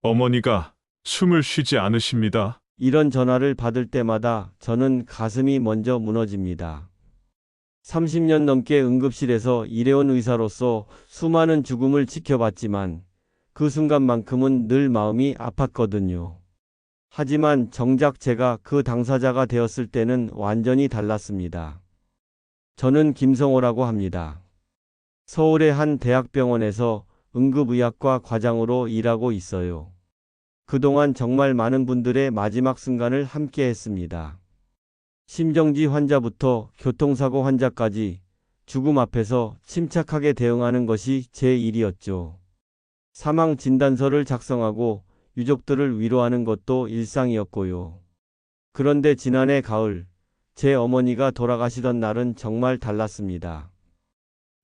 어머니가 숨을 쉬지 않으십니다. 이런 전화를 받을 때마다 저는 가슴이 먼저 무너집니다. 30년 넘게 응급실에서 일해온 의사로서 수많은 죽음을 지켜봤지만 그 순간만큼은 늘 마음이 아팠거든요. 하지만 정작 제가 그 당사자가 되었을 때는 완전히 달랐습니다. 저는 김성호라고 합니다. 서울의 한 대학병원에서 응급의학과 과장으로 일하고 있어요. 그동안 정말 많은 분들의 마지막 순간을 함께 했습니다. 심정지 환자부터 교통사고 환자까지 죽음 앞에서 침착하게 대응하는 것이 제 일이었죠. 사망 진단서를 작성하고 유족들을 위로하는 것도 일상이었고요. 그런데 지난해 가을, 제 어머니가 돌아가시던 날은 정말 달랐습니다.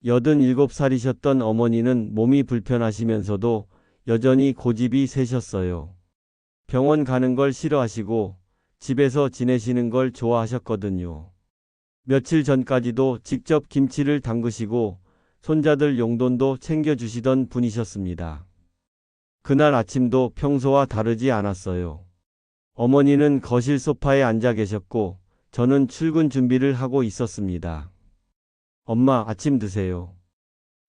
87살이셨던 어머니는 몸이 불편하시면서도 여전히 고집이 세셨어요. 병원 가는 걸 싫어하시고 집에서 지내시는 걸 좋아하셨거든요. 며칠 전까지도 직접 김치를 담그시고 손자들 용돈도 챙겨주시던 분이셨습니다. 그날 아침도 평소와 다르지 않았어요. 어머니는 거실 소파에 앉아 계셨고 저는 출근 준비를 하고 있었습니다. 엄마, 아침 드세요.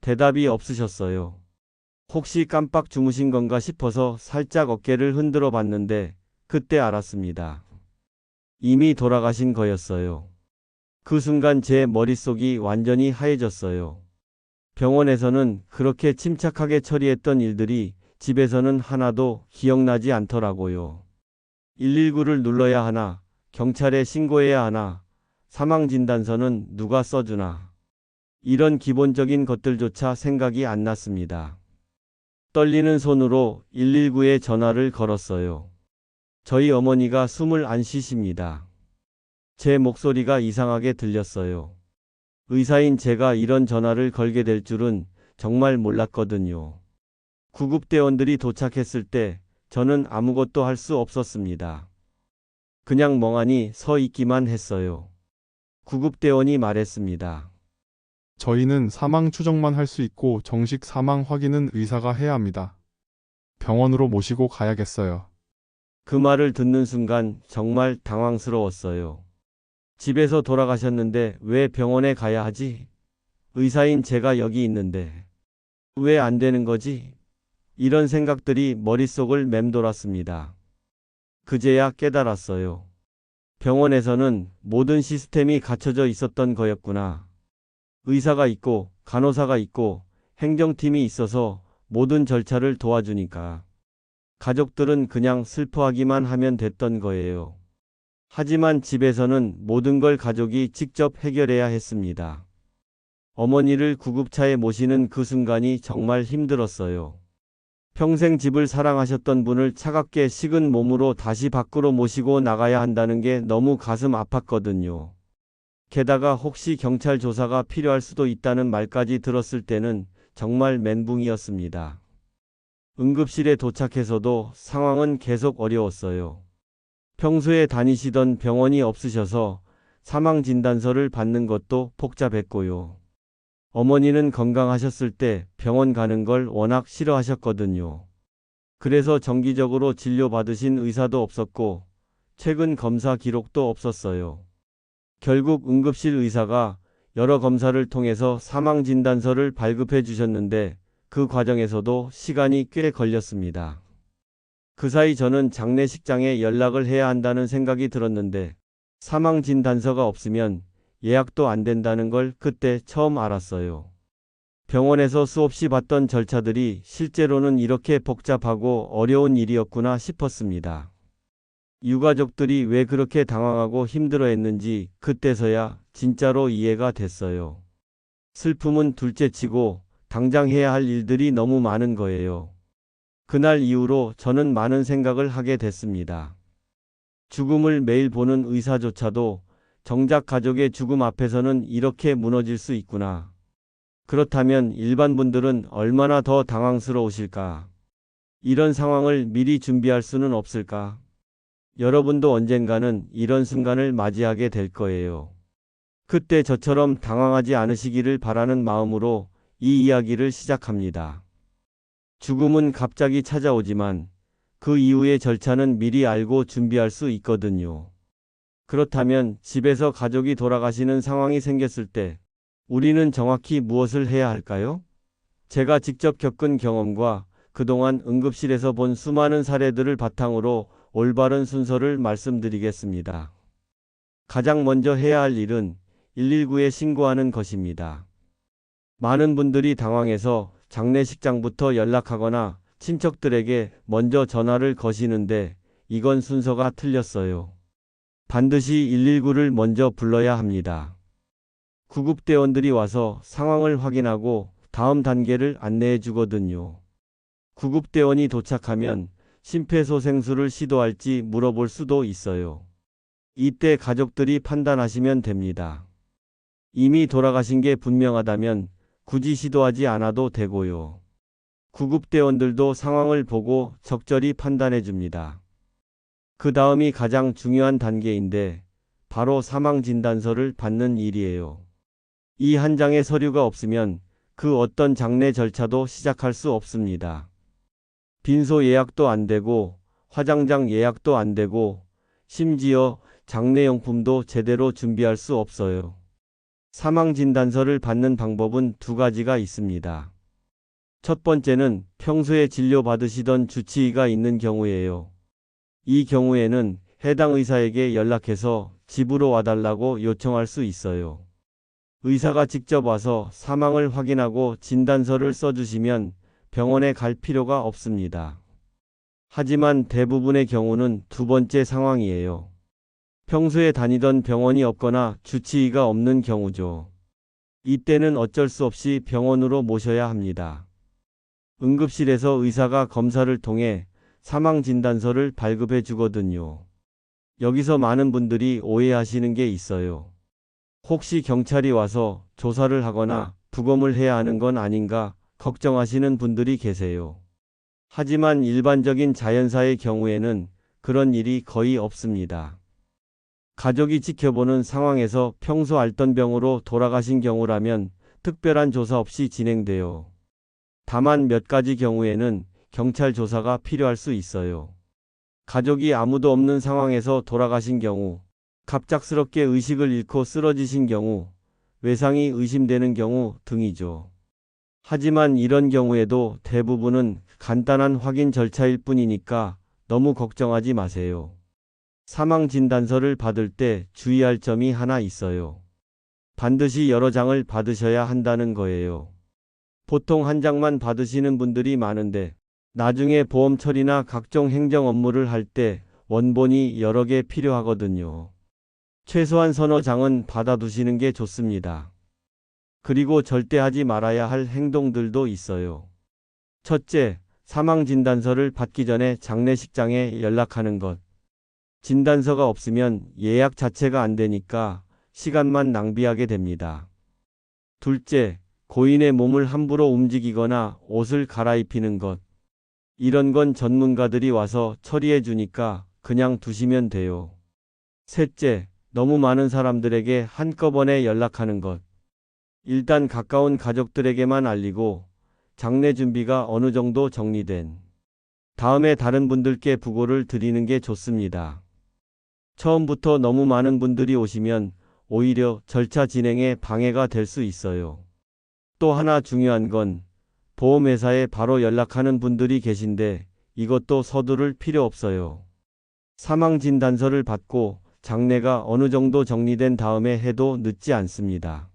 대답이 없으셨어요. 혹시 깜빡 주무신 건가 싶어서 살짝 어깨를 흔들어 봤는데 그때 알았습니다. 이미 돌아가신 거였어요. 그 순간 제 머릿속이 완전히 하얘졌어요. 병원에서는 그렇게 침착하게 처리했던 일들이 집에서는 하나도 기억나지 않더라고요. 119를 눌러야 하나, 경찰에 신고해야 하나, 사망진단서는 누가 써주나. 이런 기본적인 것들조차 생각이 안 났습니다. 떨리는 손으로 119에 전화를 걸었어요. 저희 어머니가 숨을 안 쉬십니다. 제 목소리가 이상하게 들렸어요. 의사인 제가 이런 전화를 걸게 될 줄은 정말 몰랐거든요. 구급대원들이 도착했을 때 저는 아무것도 할 수 없었습니다. 그냥 멍하니 서 있기만 했어요. 구급대원이 말했습니다. 저희는 사망 추정만 할 수 있고 정식 사망 확인은 의사가 해야 합니다. 병원으로 모시고 가야겠어요. 그 말을 듣는 순간 정말 당황스러웠어요. 집에서 돌아가셨는데 왜 병원에 가야 하지? 의사인 제가 여기 있는데 왜 안 되는 거지? 이런 생각들이 머릿속을 맴돌았습니다. 그제야 깨달았어요. 병원에서는 모든 시스템이 갖춰져 있었던 거였구나. 의사가 있고 간호사가 있고 행정팀이 있어서 모든 절차를 도와주니까 가족들은 그냥 슬퍼하기만 하면 됐던 거예요. 하지만 집에서는 모든 걸 가족이 직접 해결해야 했습니다. 어머니를 구급차에 모시는 그 순간이 정말 힘들었어요. 평생 집을 사랑하셨던 분을 차갑게 식은 몸으로 다시 밖으로 모시고 나가야 한다는 게 너무 가슴 아팠거든요. 게다가 혹시 경찰 조사가 필요할 수도 있다는 말까지 들었을 때는 정말 멘붕이었습니다. 응급실에 도착해서도 상황은 계속 어려웠어요. 평소에 다니시던 병원이 없으셔서 사망진단서를 받는 것도 복잡했고요. 어머니는 건강하셨을 때 병원 가는 걸 워낙 싫어하셨거든요. 그래서 정기적으로 진료받으신 의사도 없었고 최근 검사 기록도 없었어요. 결국 응급실 의사가 여러 검사를 통해서 사망진단서를 발급해 주셨는데 그 과정에서도 시간이 꽤 걸렸습니다. 그 사이 저는 장례식장에 연락을 해야 한다는 생각이 들었는데 사망진단서가 없으면 예약도 안 된다는 걸 그때 처음 알았어요. 병원에서 수없이 봤던 절차들이 실제로는 이렇게 복잡하고 어려운 일이었구나 싶었습니다. 유가족들이 왜 그렇게 당황하고 힘들어했는지 그때서야 진짜로 이해가 됐어요. 슬픔은 둘째치고 당장 해야 할 일들이 너무 많은 거예요. 그날 이후로 저는 많은 생각을 하게 됐습니다. 죽음을 매일 보는 의사조차도 정작 가족의 죽음 앞에서는 이렇게 무너질 수 있구나. 그렇다면 일반 분들은 얼마나 더 당황스러우실까? 이런 상황을 미리 준비할 수는 없을까? 여러분도 언젠가는 이런 순간을 맞이하게 될 거예요. 그때 저처럼 당황하지 않으시기를 바라는 마음으로 이 이야기를 시작합니다. 죽음은 갑자기 찾아오지만 그 이후의 절차는 미리 알고 준비할 수 있거든요. 그렇다면 집에서 가족이 돌아가시는 상황이 생겼을 때 우리는 정확히 무엇을 해야 할까요? 제가 직접 겪은 경험과 그동안 응급실에서 본 수많은 사례들을 바탕으로 올바른 순서를 말씀드리겠습니다. 가장 먼저 해야 할 일은 119에 신고하는 것입니다. 많은 분들이 당황해서 장례식장부터 연락하거나 친척들에게 먼저 전화를 거시는데 이건 순서가 틀렸어요. 반드시 119를 먼저 불러야 합니다. 구급대원들이 와서 상황을 확인하고 다음 단계를 안내해 주거든요. 구급대원이 도착하면 심폐소생술을 시도할지 물어볼 수도 있어요. 이때 가족들이 판단하시면 됩니다. 이미 돌아가신 게 분명하다면 굳이 시도하지 않아도 되고요. 구급대원들도 상황을 보고 적절히 판단해 줍니다. 그 다음이 가장 중요한 단계인데 바로 사망진단서를 받는 일이에요. 이 한 장의 서류가 없으면 그 어떤 장례 절차도 시작할 수 없습니다. 빈소 예약도 안 되고 화장장 예약도 안 되고 심지어 장례용품도 제대로 준비할 수 없어요. 사망진단서를 받는 방법은 두 가지가 있습니다. 첫 번째는 평소에 진료받으시던 주치의가 있는 경우예요. 이 경우에는 해당 의사에게 연락해서 집으로 와달라고 요청할 수 있어요. 의사가 직접 와서 사망을 확인하고 진단서를 써주시면 병원에 갈 필요가 없습니다. 하지만 대부분의 경우는 두 번째 상황이에요. 평소에 다니던 병원이 없거나 주치의가 없는 경우죠. 이때는 어쩔 수 없이 병원으로 모셔야 합니다. 응급실에서 의사가 검사를 통해 사망진단서를 발급해 주거든요. 여기서 많은 분들이 오해하시는 게 있어요. 혹시 경찰이 와서 조사를 하거나 부검을 해야 하는 건 아닌가 걱정하시는 분들이 계세요. 하지만 일반적인 자연사의 경우에는 그런 일이 거의 없습니다. 가족이 지켜보는 상황에서 평소 앓던 병으로 돌아가신 경우라면 특별한 조사 없이 진행돼요. 다만 몇 가지 경우에는 경찰 조사가 필요할 수 있어요. 가족이 아무도 없는 상황에서 돌아가신 경우, 갑작스럽게 의식을 잃고 쓰러지신 경우, 외상이 의심되는 경우 등이죠. 하지만 이런 경우에도 대부분은 간단한 확인 절차일 뿐이니까 너무 걱정하지 마세요. 사망진단서를 받을 때 주의할 점이 하나 있어요. 반드시 여러 장을 받으셔야 한다는 거예요. 보통 한 장만 받으시는 분들이 많은데 나중에 보험 처리나 각종 행정 업무를 할 때 원본이 여러 개 필요하거든요. 최소한 서너 장은 받아두시는 게 좋습니다. 그리고 절대 하지 말아야 할 행동들도 있어요. 첫째, 사망진단서를 받기 전에 장례식장에 연락하는 것. 진단서가 없으면 예약 자체가 안 되니까 시간만 낭비하게 됩니다. 둘째, 고인의 몸을 함부로 움직이거나 옷을 갈아입히는 것. 이런 건 전문가들이 와서 처리해 주니까 그냥 두시면 돼요. 셋째, 너무 많은 사람들에게 한꺼번에 연락하는 것. 일단 가까운 가족들에게만 알리고 장례 준비가 어느 정도 정리된 다음에 다른 분들께 부고를 드리는 게 좋습니다. 처음부터 너무 많은 분들이 오시면 오히려 절차 진행에 방해가 될 수 있어요. 또 하나 중요한 건 보험회사에 바로 연락하는 분들이 계신데 이것도 서두를 필요 없어요. 사망진단서를 받고 장례가 어느 정도 정리된 다음에 해도 늦지 않습니다.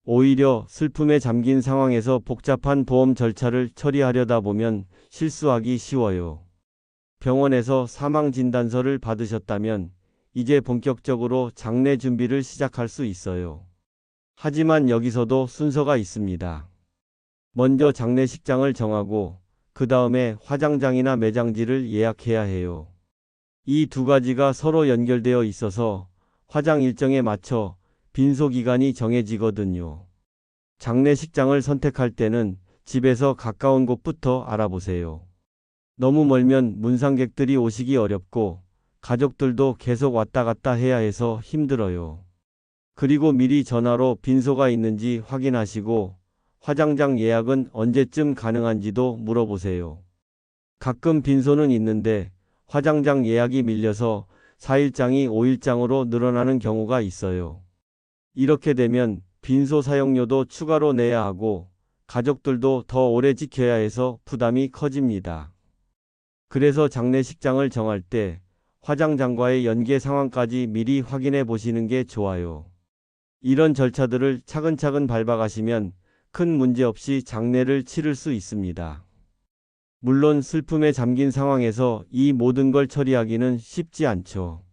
오히려 슬픔에 잠긴 상황에서 복잡한 보험 절차를 처리하려다 보면 실수하기 쉬워요. 병원에서 사망진단서를 받으셨다면 이제 본격적으로 장례 준비를 시작할 수 있어요. 하지만 여기서도 순서가 있습니다. 먼저 장례식장을 정하고 그 다음에 화장장이나 매장지를 예약해야 해요. 이 두 가지가 서로 연결되어 있어서 화장 일정에 맞춰 빈소 기간이 정해지거든요. 장례식장을 선택할 때는 집에서 가까운 곳부터 알아보세요. 너무 멀면 문상객들이 오시기 어렵고 가족들도 계속 왔다 갔다 해야 해서 힘들어요. 그리고 미리 전화로 빈소가 있는지 확인하시고 화장장 예약은 언제쯤 가능한지도 물어보세요. 가끔 빈소는 있는데 화장장 예약이 밀려서 4일장이 5일장으로 늘어나는 경우가 있어요. 이렇게 되면 빈소 사용료도 추가로 내야 하고 가족들도 더 오래 지켜야 해서 부담이 커집니다. 그래서 장례식장을 정할 때 화장장과의 연계 상황까지 미리 확인해 보시는 게 좋아요. 이런 절차들을 차근차근 밟아가시면 큰 문제 없이 장례를 치를 수 있습니다. 물론 슬픔에 잠긴 상황에서 이 모든 걸 처리하기는 쉽지 않죠.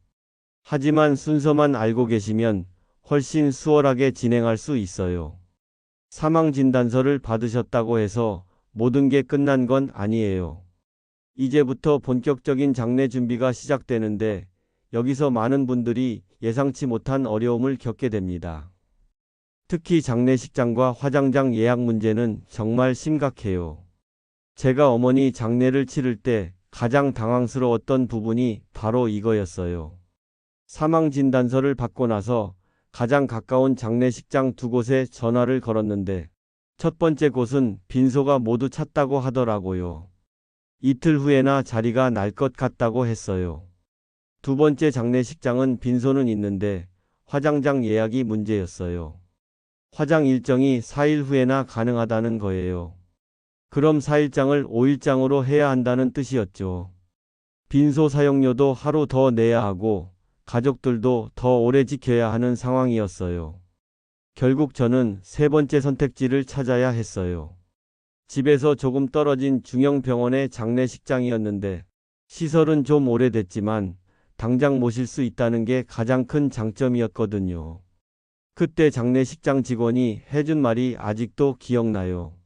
하지만 순서만 알고 계시면 훨씬 수월하게 진행할 수 있어요. 사망진단서를 받으셨다고 해서 모든 게 끝난 건 아니에요. 이제부터 본격적인 장례 준비가 시작되는데 여기서 많은 분들이 예상치 못한 어려움을 겪게 됩니다. 특히 장례식장과 화장장 예약 문제는 정말 심각해요. 제가 어머니 장례를 치를 때 가장 당황스러웠던 부분이 바로 이거였어요. 사망진단서를 받고 나서 가장 가까운 장례식장 두 곳에 전화를 걸었는데 첫 번째 곳은 빈소가 모두 찼다고 하더라고요. 이틀 후에나 자리가 날 것 같다고 했어요. 두 번째 장례식장은 빈소는 있는데 화장장 예약이 문제였어요. 화장 일정이 4일 후에나 가능하다는 거예요. 그럼 4일장을 5일장으로 해야 한다는 뜻이었죠. 빈소 사용료도 하루 더 내야 하고 가족들도 더 오래 지켜야 하는 상황이었어요. 결국 저는 세 번째 선택지를 찾아야 했어요. 집에서 조금 떨어진 중형병원의 장례식장이었는데 시설은 좀 오래됐지만 당장 모실 수 있다는 게 가장 큰 장점이었거든요. 그때 장례식장 직원이 해준 말이 아직도 기억나요.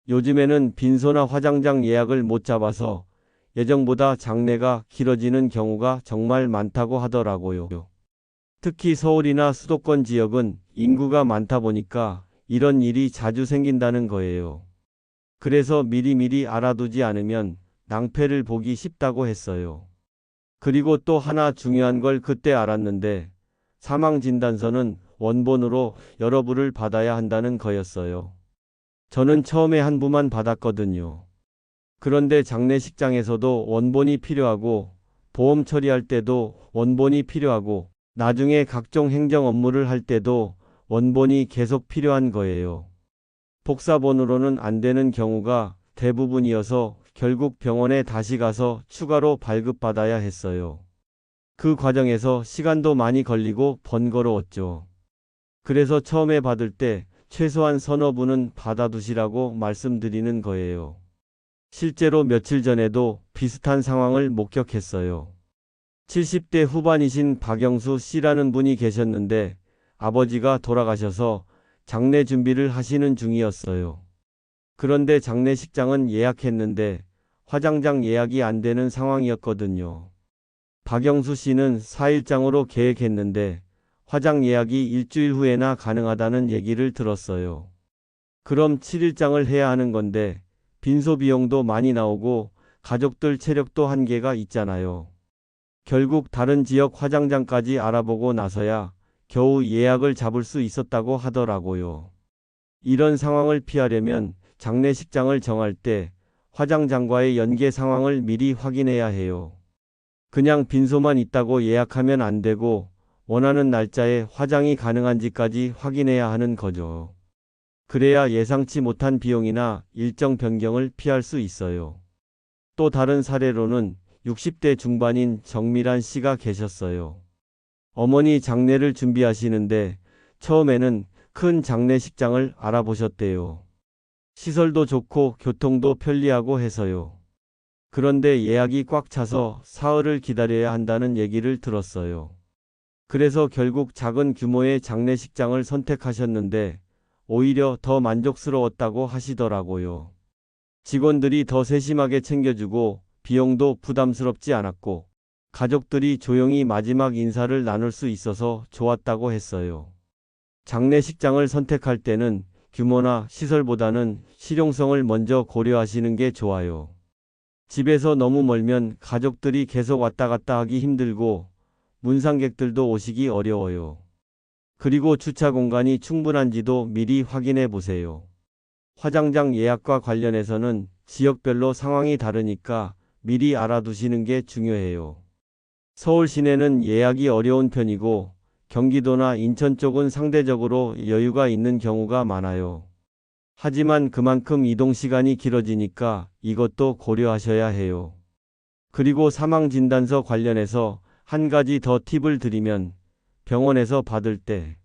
요즘에는 빈소나 화장장 예약을 못 잡아서 예정보다 장례가 길어지는 경우가 정말 많다고 하더라고요. 특히 서울이나 수도권 지역은 인구가 많다 보니까 이런 일이 자주 생긴다는 거예요. 그래서 미리미리 알아두지 않으면 낭패를 보기 쉽다고 했어요. 그리고 또 하나 중요한 걸 그때 알았는데 사망진단서는 원본으로 여러 부를 받아야 한다는 거였어요. 저는 처음에 한 부만 받았거든요. 그런데 장례식장에서도 원본이 필요하고 보험 처리할 때도 원본이 필요하고 나중에 각종 행정 업무를 할 때도 원본이 계속 필요한 거예요. 복사본으로는 안 되는 경우가 대부분이어서 결국 병원에 다시 가서 추가로 발급받아야 했어요. 그 과정에서 시간도 많이 걸리고 번거로웠죠. 그래서 처음에 받을 때 최소한 서너 부는 받아두시라고 말씀드리는 거예요. 실제로 며칠 전에도 비슷한 상황을 목격했어요. 70대 후반이신 박영수 씨라는 분이 계셨는데 아버지가 돌아가셔서 장례 준비를 하시는 중이었어요. 그런데 장례식장은 예약했는데 화장장 예약이 안 되는 상황이었거든요. 박영수 씨는 4일장으로 계획했는데 화장 예약이 일주일 후에나 가능하다는 얘기를 들었어요. 그럼 7일장을 해야 하는 건데 빈소 비용도 많이 나오고 가족들 체력도 한계가 있잖아요. 결국 다른 지역 화장장까지 알아보고 나서야 겨우 예약을 잡을 수 있었다고 하더라고요. 이런 상황을 피하려면 장례식장을 정할 때 화장장과의 연계 상황을 미리 확인해야 해요. 그냥 빈소만 있다고 예약하면 안 되고 원하는 날짜에 화장이 가능한지까지 확인해야 하는 거죠. 그래야 예상치 못한 비용이나 일정 변경을 피할 수 있어요. 또 다른 사례로는 60대 중반인 정미란 씨가 계셨어요. 어머니 장례를 준비하시는데 처음에는 큰 장례식장을 알아보셨대요. 시설도 좋고 교통도 편리하고 해서요. 그런데 예약이 꽉 차서 사흘을 기다려야 한다는 얘기를 들었어요. 그래서 결국 작은 규모의 장례식장을 선택하셨는데 오히려 더 만족스러웠다고 하시더라고요. 직원들이 더 세심하게 챙겨주고 비용도 부담스럽지 않았고 가족들이 조용히 마지막 인사를 나눌 수 있어서 좋았다고 했어요. 장례식장을 선택할 때는 규모나 시설보다는 실용성을 먼저 고려하시는 게 좋아요. 집에서 너무 멀면 가족들이 계속 왔다 갔다 하기 힘들고 문상객들도 오시기 어려워요. 그리고 주차 공간이 충분한지도 미리 확인해 보세요. 화장장 예약과 관련해서는 지역별로 상황이 다르니까 미리 알아두시는 게 중요해요. 서울 시내는 예약이 어려운 편이고 경기도나 인천 쪽은 상대적으로 여유가 있는 경우가 많아요. 하지만 그만큼 이동 시간이 길어지니까 이것도 고려하셔야 해요. 그리고 사망진단서 관련해서 한 가지 더 팁을 드리면 병원에서 받을 때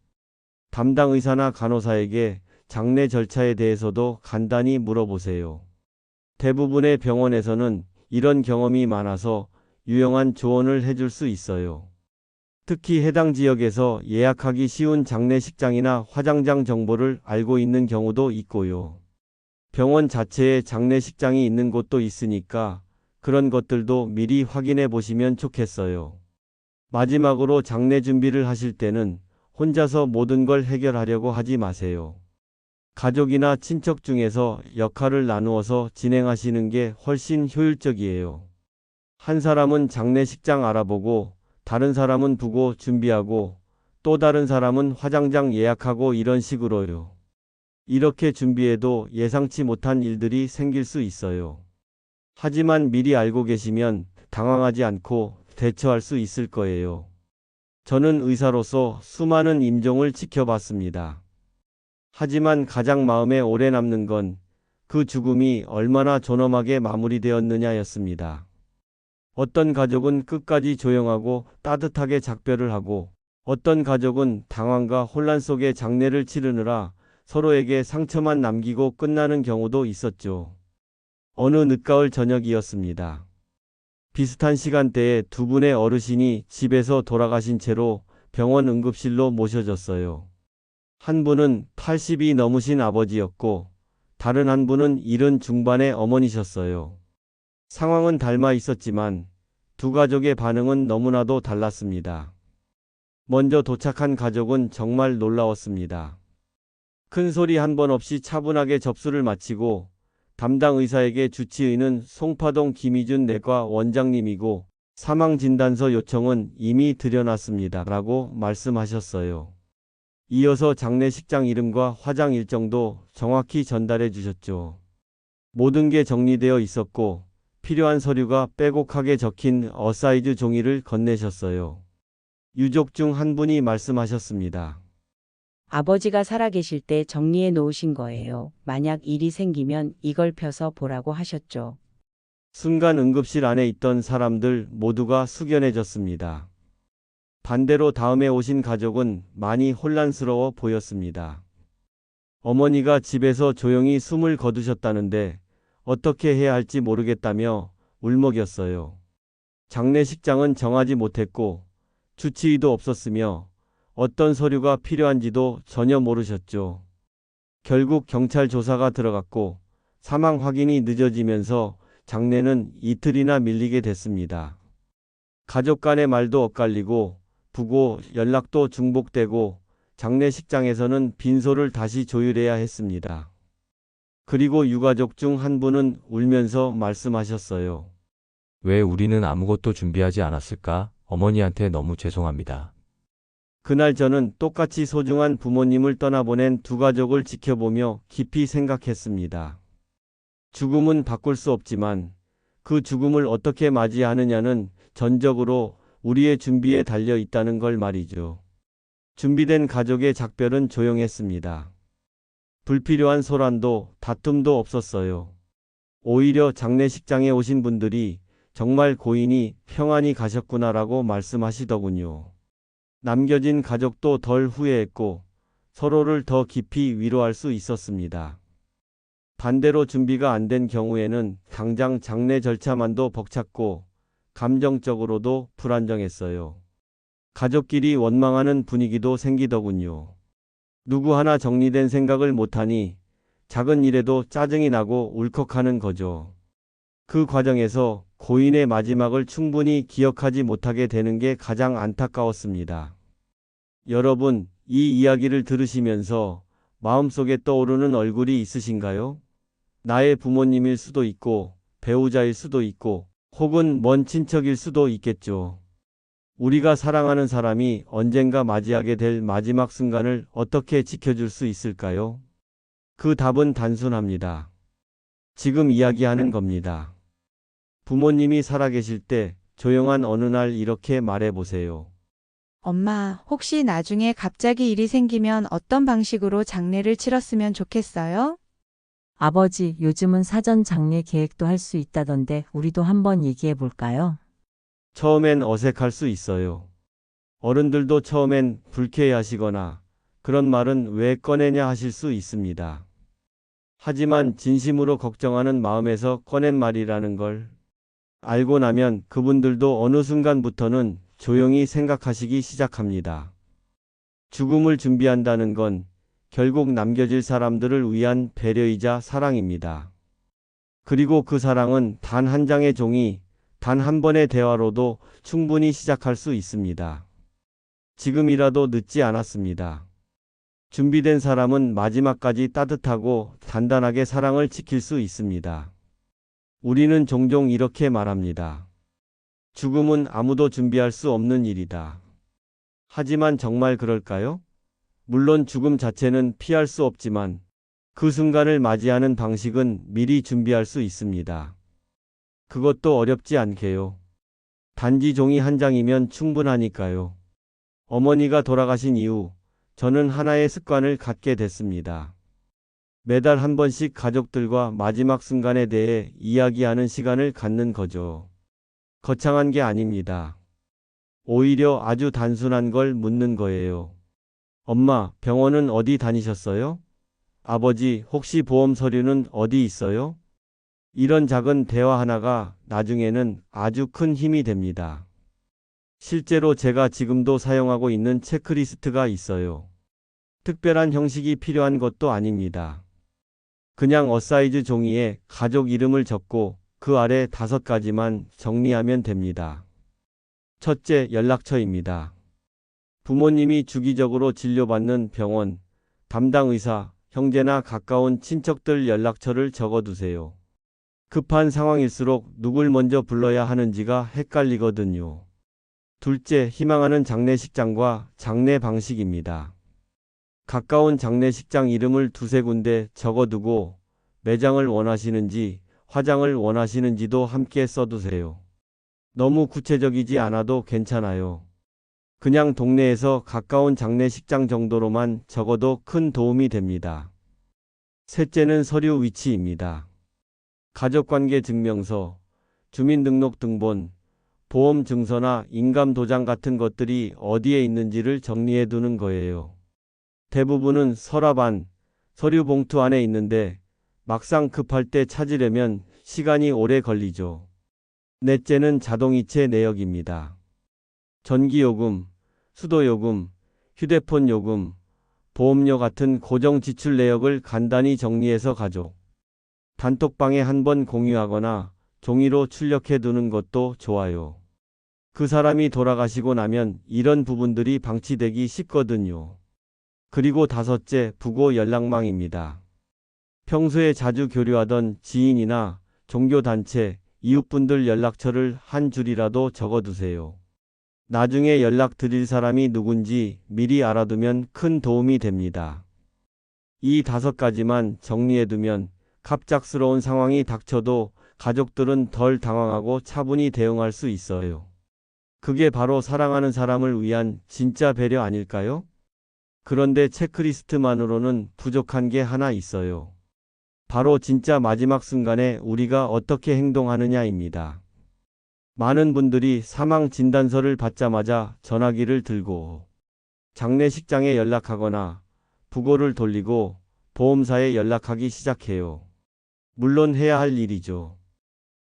담당 의사나 간호사에게 장례 절차에 대해서도 간단히 물어보세요. 대부분의 병원에서는 이런 경험이 많아서 유용한 조언을 해줄 수 있어요. 특히 해당 지역에서 예약하기 쉬운 장례식장이나 화장장 정보를 알고 있는 경우도 있고요. 병원 자체에 장례식장이 있는 곳도 있으니까 그런 것들도 미리 확인해 보시면 좋겠어요. 마지막으로 장례 준비를 하실 때는 혼자서 모든 걸 해결하려고 하지 마세요. 가족이나 친척 중에서 역할을 나누어서 진행하시는 게 훨씬 효율적이에요. 한 사람은 장례식장 알아보고 다른 사람은 부고 준비하고 또 다른 사람은 화장장 예약하고 이런 식으로요. 이렇게 준비해도 예상치 못한 일들이 생길 수 있어요. 하지만 미리 알고 계시면 당황하지 않고 대처할 수 있을 거예요. 저는 의사로서 수많은 임종을 지켜봤습니다. 하지만 가장 마음에 오래 남는 건 그 죽음이 얼마나 존엄하게 마무리되었느냐였습니다. 어떤 가족은 끝까지 조용하고 따뜻하게 작별을 하고 어떤 가족은 당황과 혼란 속에 장례를 치르느라 서로에게 상처만 남기고 끝나는 경우도 있었죠. 어느 늦가을 저녁이었습니다. 비슷한 시간대에 두 분의 어르신이 집에서 돌아가신 채로 병원 응급실로 모셔졌어요. 한 분은 80이 넘으신 아버지였고 다른 한 분은 70 중반의 어머니셨어요. 상황은 닮아 있었지만 두 가족의 반응은 너무나도 달랐습니다. 먼저 도착한 가족은 정말 놀라웠습니다. 큰 소리 한 번 없이 차분하게 접수를 마치고 담당 의사에게 주치의는 송파동 김희준 내과 원장님이고 사망진단서 요청은 이미 드려놨습니다. 라고 말씀하셨어요. 이어서 장례식장 이름과 화장 일정도 정확히 전달해 주셨죠. 모든 게 정리되어 있었고 필요한 서류가 빼곡하게 적힌 어사이즈 종이를 건네셨어요. 유족 중 한 분이 말씀하셨습니다. 아버지가 살아계실 때 정리해 놓으신 거예요. 만약 일이 생기면 이걸 펴서 보라고 하셨죠. 순간 응급실 안에 있던 사람들 모두가 숙연해졌습니다. 반대로 다음에 오신 가족은 많이 혼란스러워 보였습니다. 어머니가 집에서 조용히 숨을 거두셨다는데 어떻게 해야 할지 모르겠다며 울먹였어요. 장례식장은 정하지 못했고 주치의도 없었으며 어떤 서류가 필요한지도 전혀 모르셨죠. 결국 경찰 조사가 들어갔고 사망 확인이 늦어지면서 장례는 이틀이나 밀리게 됐습니다. 가족 간의 말도 엇갈리고 부고 연락도 중복되고 장례식장에서는 빈소를 다시 조율해야 했습니다. 그리고 유가족 중 한 분은 울면서 말씀하셨어요. 왜 우리는 아무것도 준비하지 않았을까? 어머니한테 너무 죄송합니다. 그날 저는 똑같이 소중한 부모님을 떠나보낸 두 가족을 지켜보며 깊이 생각했습니다. 죽음은 바꿀 수 없지만 그 죽음을 어떻게 맞이하느냐는 전적으로 우리의 준비에 달려 있다는 걸 말이죠. 준비된 가족의 작별은 조용했습니다. 불필요한 소란도 다툼도 없었어요. 오히려 장례식장에 오신 분들이 정말 고인이 평안히 가셨구나라고 말씀하시더군요. 남겨진 가족도 덜 후회했고 서로를 더 깊이 위로할 수 있었습니다. 반대로 준비가 안 된 경우에는 당장 장례 절차만도 벅찼고 감정적으로도 불안정했어요. 가족끼리 원망하는 분위기도 생기더군요. 누구 하나 정리된 생각을 못하니 작은 일에도 짜증이 나고 울컥하는 거죠. 그 과정에서 고인의 마지막을 충분히 기억하지 못하게 되는 게 가장 안타까웠습니다. 여러분, 이 이야기를 들으시면서 마음속에 떠오르는 얼굴이 있으신가요? 나의 부모님일 수도 있고, 배우자일 수도 있고, 혹은 먼 친척일 수도 있겠죠. 우리가 사랑하는 사람이 언젠가 맞이하게 될 마지막 순간을 어떻게 지켜줄 수 있을까요? 그 답은 단순합니다. 지금 이야기하는 겁니다. 부모님이 살아계실 때 조용한 어느 날 이렇게 말해보세요. 엄마, 혹시 나중에 갑자기 일이 생기면 어떤 방식으로 장례를 치렀으면 좋겠어요? 아버지, 요즘은 사전 장례 계획도 할 수 있다던데 우리도 한번 얘기해 볼까요? 처음엔 어색할 수 있어요. 어른들도 처음엔 불쾌해하시거나 그런 말은 왜 꺼내냐 하실 수 있습니다. 하지만 진심으로 걱정하는 마음에서 꺼낸 말이라는 걸 알고 나면 그분들도 어느 순간부터는 조용히 생각하시기 시작합니다. 죽음을 준비한다는 건 결국 남겨질 사람들을 위한 배려이자 사랑입니다. 그리고 그 사랑은 단 한 장의 종이 단 한 번의 대화로도 충분히 시작할 수 있습니다. 지금이라도 늦지 않았습니다. 준비된 사람은 마지막까지 따뜻하고 단단하게 사랑을 지킬 수 있습니다. 우리는 종종 이렇게 말합니다. 죽음은 아무도 준비할 수 없는 일이다. 하지만 정말 그럴까요? 물론 죽음 자체는 피할 수 없지만 그 순간을 맞이하는 방식은 미리 준비할 수 있습니다. 그것도 어렵지 않게요. 단지 종이 한 장이면 충분하니까요. 어머니가 돌아가신 이후 저는 하나의 습관을 갖게 됐습니다. 매달 한 번씩 가족들과 마지막 순간에 대해 이야기하는 시간을 갖는 거죠. 거창한 게 아닙니다. 오히려 아주 단순한 걸 묻는 거예요. 엄마, 병원은 어디 다니셨어요? 아버지, 혹시 보험 서류는 어디 있어요? 이런 작은 대화 하나가 나중에는 아주 큰 힘이 됩니다. 실제로 제가 지금도 사용하고 있는 체크리스트가 있어요. 특별한 형식이 필요한 것도 아닙니다. 그냥 어사이즈 종이에 가족 이름을 적고 그 아래 5가지만 정리하면 됩니다. 첫째, 연락처입니다. 부모님이 주기적으로 진료받는 병원, 담당 의사, 형제나 가까운 친척들 연락처를 적어두세요. 급한 상황일수록 누굴 먼저 불러야 하는지가 헷갈리거든요. 둘째, 희망하는 장례식장과 장례 방식입니다. 가까운 장례식장 이름을 2-3군데 적어두고 매장을 원하시는지 화장을 원하시는지도 함께 써두세요. 너무 구체적이지 않아도 괜찮아요. 그냥 동네에서 가까운 장례식장 정도로만 적어도 큰 도움이 됩니다. 셋째는 서류 위치입니다. 가족관계 증명서, 주민등록등본, 보험증서나 인감도장 같은 것들이 어디에 있는지를 정리해 두는 거예요. 대부분은 서랍 안, 서류 봉투 안에 있는데 막상 급할 때 찾으려면 시간이 오래 걸리죠. 넷째는 자동이체 내역입니다. 전기요금, 수도요금, 휴대폰 요금, 보험료 같은 고정 지출 내역을 간단히 정리해서 가족 단톡방에 한번 공유하거나 종이로 출력해 두는 것도 좋아요. 그 사람이 돌아가시고 나면 이런 부분들이 방치되기 쉽거든요. 그리고 5째, 부고 연락망입니다. 평소에 자주 교류하던 지인이나 종교단체, 이웃분들 연락처를 한 줄이라도 적어두세요. 나중에 연락드릴 사람이 누군지 미리 알아두면 큰 도움이 됩니다. 이 5가지만 정리해두면 갑작스러운 상황이 닥쳐도 가족들은 덜 당황하고 차분히 대응할 수 있어요. 그게 바로 사랑하는 사람을 위한 진짜 배려 아닐까요? 그런데 체크리스트만으로는 부족한 게 하나 있어요. 바로 진짜 마지막 순간에 우리가 어떻게 행동하느냐입니다. 많은 분들이 사망 진단서를 받자마자 전화기를 들고 장례식장에 연락하거나 부고를 돌리고 보험사에 연락하기 시작해요. 물론 해야 할 일이죠.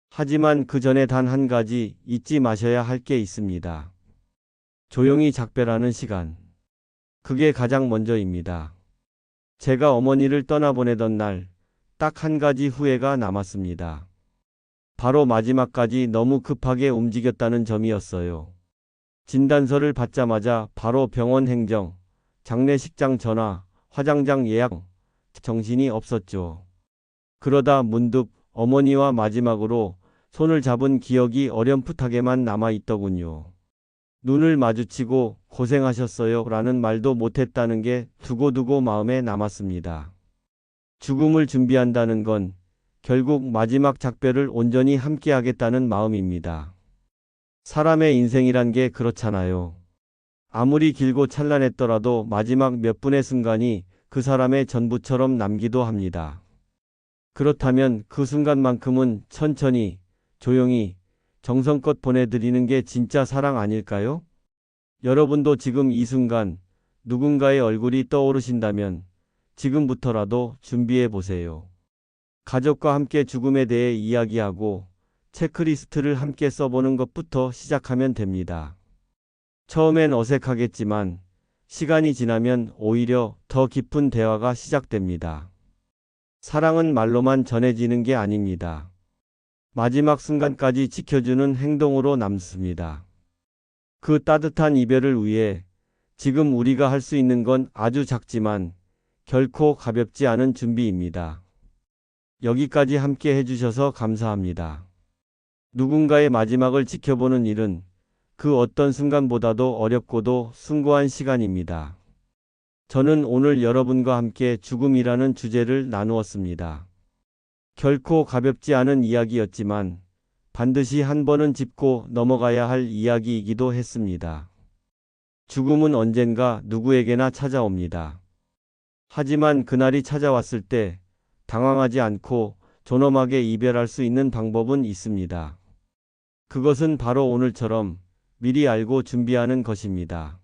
하지만 그 전에 단 한 가지 잊지 마셔야 할 게 있습니다. 조용히 작별하는 시간. 그게 가장 먼저입니다. 제가 어머니를 떠나보내던 날, 딱 한 가지 후회가 남았습니다. 바로 마지막까지 너무 급하게 움직였다는 점이었어요. 진단서를 받자마자 바로 병원 행정, 장례식장 전화, 화장장 예약, 정신이 없었죠. 그러다 문득 어머니와 마지막으로 손을 잡은 기억이 어렴풋하게만 남아있더군요. 눈을 마주치고 고생하셨어요 라는 말도 못했다는 게 두고두고 마음에 남았습니다. 죽음을 준비한다는 건 결국 마지막 작별을 온전히 함께하겠다는 마음입니다. 사람의 인생이란 게 그렇잖아요. 아무리 길고 찬란했더라도 마지막 몇 분의 순간이 그 사람의 전부처럼 남기도 합니다. 그렇다면 그 순간만큼은 천천히, 조용히, 정성껏 보내드리는 게 진짜 사랑 아닐까요? 여러분도 지금 이 순간 누군가의 얼굴이 떠오르신다면 지금부터라도 준비해 보세요. 가족과 함께 죽음에 대해 이야기하고 체크리스트를 함께 써보는 것부터 시작하면 됩니다. 처음엔 어색하겠지만 시간이 지나면 오히려 더 깊은 대화가 시작됩니다. 사랑은 말로만 전해지는 게 아닙니다. 마지막 순간까지 지켜주는 행동으로 남습니다. 그 따뜻한 이별을 위해 지금 우리가 할 수 있는 건 아주 작지만 결코 가볍지 않은 준비입니다. 여기까지 함께 해주셔서 감사합니다. 누군가의 마지막을 지켜보는 일은 그 어떤 순간보다도 어렵고도 숭고한 시간입니다. 저는 오늘 여러분과 함께 죽음이라는 주제를 나누었습니다. 결코 가볍지 않은 이야기였지만 반드시 한 번은 짚고 넘어가야 할 이야기이기도 했습니다. 죽음은 언젠가 누구에게나 찾아옵니다. 하지만 그날이 찾아왔을 때 당황하지 않고 존엄하게 이별할 수 있는 방법은 있습니다. 그것은 바로 오늘처럼 미리 알고 준비하는 것입니다.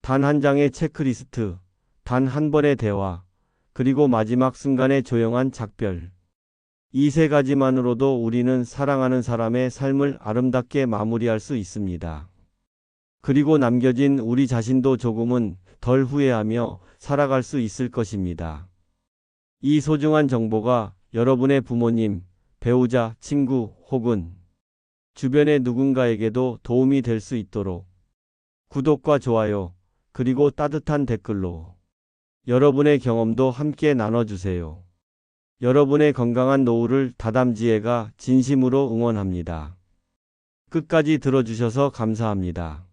단 한 장의 체크리스트, 단 한 번의 대화, 그리고 마지막 순간의 조용한 작별. 이 세 가지만으로도 우리는 사랑하는 사람의 삶을 아름답게 마무리할 수 있습니다. 그리고 남겨진 우리 자신도 조금은 덜 후회하며 살아갈 수 있을 것입니다. 이 소중한 정보가 여러분의 부모님, 배우자, 친구 혹은 주변의 누군가에게도 도움이 될 수 있도록 구독과 좋아요, 그리고 따뜻한 댓글로 여러분의 경험도 함께 나눠주세요. 여러분의 건강한 노후를 다담지혜가 진심으로 응원합니다. 끝까지 들어주셔서 감사합니다.